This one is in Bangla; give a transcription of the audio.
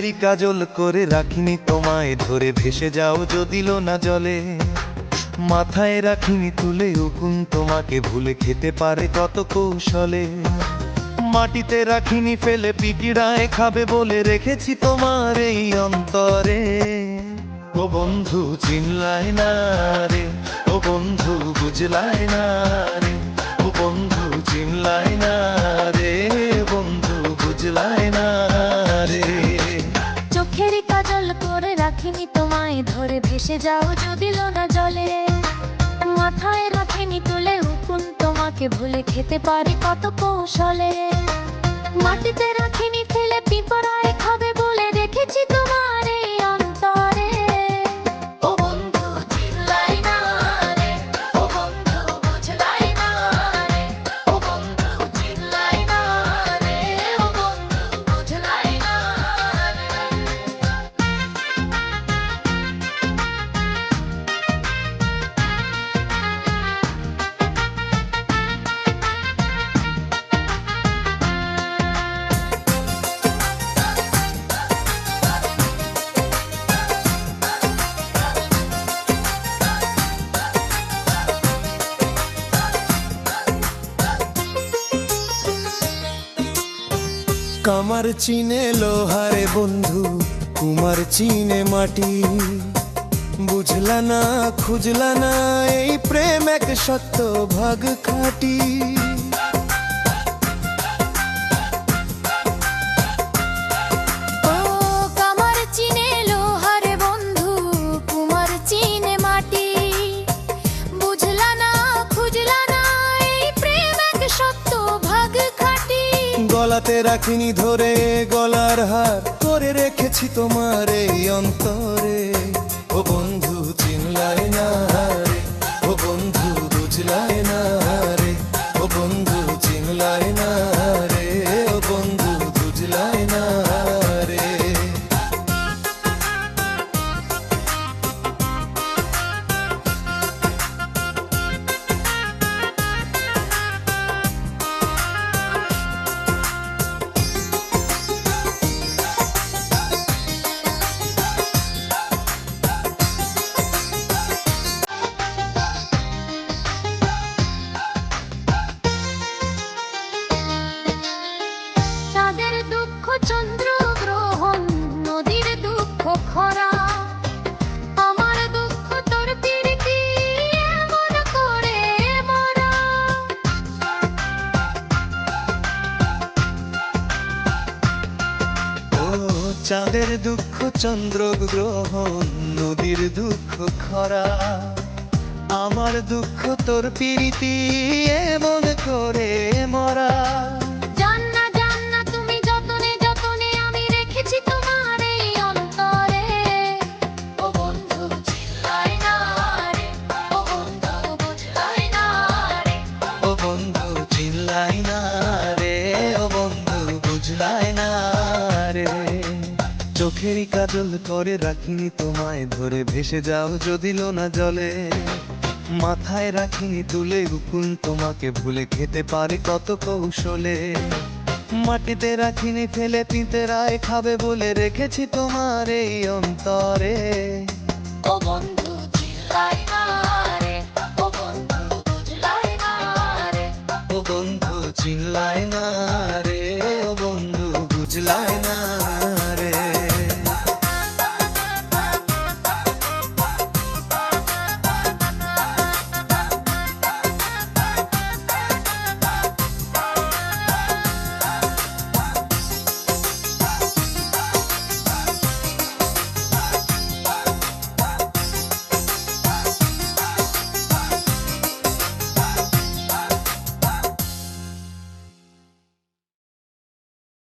চোখেরই কাজল করে রাখিনি তোমায় ধরে ভেসে যাও যদিল না জলে মাথায় রাখিনি তুলে উকুন তোমাকে ভুলে খেতে পারে কত কৌশলে মাটিতে রাখিনি ফেলে পিটিড়ায় খাবে বলে রেখেছি তোমার এই অন্তরে ও বন্ধু চিনলাই না রে ও বন্ধু বুঝলাই না রে ও বন্ধু চিনলাই না রে বন্ধু বুঝলাই না রে চোখেরই কাজল করে রাখিনি তোমায় ধরে ভেসে যাও যদিল না জলে মাথায় রাখিনি তুলে উকুন তোমাকে ভুলে খেতে পারি কত কৌশলে মাটিতে রাখিনি ফেলে পিঁপড়ায় খাবে বলে রেখেছি তোমার এই অন্তরে ও বন্ধু চিনলাই না রে ও বন্ধু বুঝলাই না রে ও বন্ধু চিনলাই না রে ও বন্ধু বুঝলাই না রে কামার চিনে লোহারে বন্ধু কুমার চিনে মাটি বুঝলা না খুঁজলা না এই প্রেম এক সত্য ভাগ খাটি ও কামার চিনে লোহার বন্ধু কুমার চিনে মাটি বুঝলা না খুঁজলা না এই প্রেম এক সত্য ভাগ খাটি গলাতে রাখিনি ধরে গলার হার করে রেখেছি তোমার এই অন্তরে ও বন্ধু চিনলাই না রে ও বন্ধু বুঝলাই না রে ও বন্ধু চিনলাই না রে ও বন্ধু বুঝলাই না রে চাঁদের দুঃখ চন্দ্র গ্রহণ নদীর দুঃখ খরা আমার দুঃখ তোর প্রীতি এমন করে মরা ও চাঁদের দুঃখ চন্দ্র গ্রহণ নদীর দুঃখ খরা আমার দুঃখ তোর প্রীতি এমন করে মরা জান্না জান্না তুমি যতনে যতনে আমি রেখেছি তোমার এই অন্তরে ও বন্ধু চিনলাই না রে ও বন্ধু বুঝলাই না রে ও বন্ধু চিনলাই না রে ও বন্ধু বুঝলাই না রে চোখেরই কাজল করে রাখিনি তোমায় ধরে ভেসে যাও যদিল না জলে মাথায় রাখিনি তুলে উকুন তোমাকে ভুলে খেতে পারে কত কৌশলে মাটিতে রাখিনি ফেলে পিঁপড়ায় খাবে বলে রেখেছি তোমার এই অন্তরে ও বন্ধু চিনলাই না রে ও বন্ধু বুঝলাই না রে ও বন্ধু চিনলাই না রে ও বন্ধু বুঝলাই না